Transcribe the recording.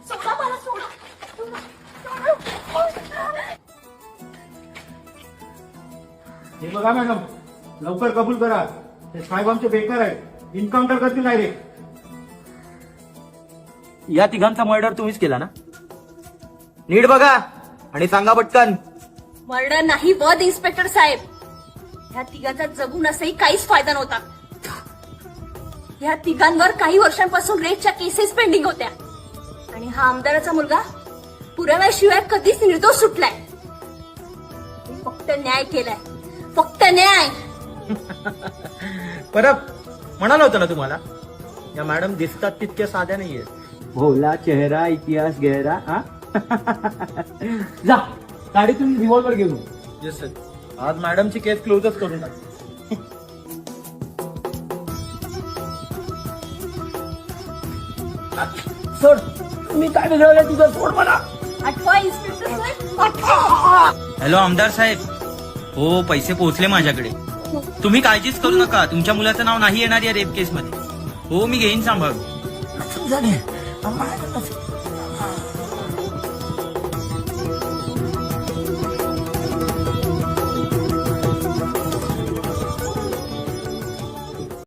सोडा मला, सोडा. हे बघा मॅडम, लवकर कबूल करा. ते साहेब आमचे बेकार आहेत, इन्काउंटर करतील डायरेक्ट. या तिघांचा मर्डर तुम्हीच केला ना? नीट बघा आणि सांगा पटकन. मर्डर नाही वध, इन्स्पेक्टर साहेब. ह्या तिघांचा जगून असंही काहीच फायदा नव्हता. ह्या तिघांवर काही वर्षांपासून रेपच्या केसेस पेंडिंग होत्या आणि हा आमदाराचा मुलगा पुराव्याशिवाय कधीच निर्दोष सुटलाय. मी फक्त न्याय केलाय, फक्त न्याय. परत म्हणाल होतं ना तुम्हाला, या मॅडम दिसतात तितक्या साध्या नाहीये. भोला चेहरा इतिहास गहरा. हा जा गाडीतून रिव्हॉल्वर घेऊन. येस सर, आज मॅडमची केस क्लोजच करून टाक. सोड, मी काय बिघडवलं तुझं, सोड मला. आठवा इन्स्पेक्टर साहेब, आठवा. हॅलो आमदार साहेब. हो, पैसे पोहोचले माझ्याकडे. तुम्ही काळजीच करू नका, तुमच्या मुलाचं नाव नाही येणार या रेप केसमध्ये. हो, मी घेईन सांभाळून.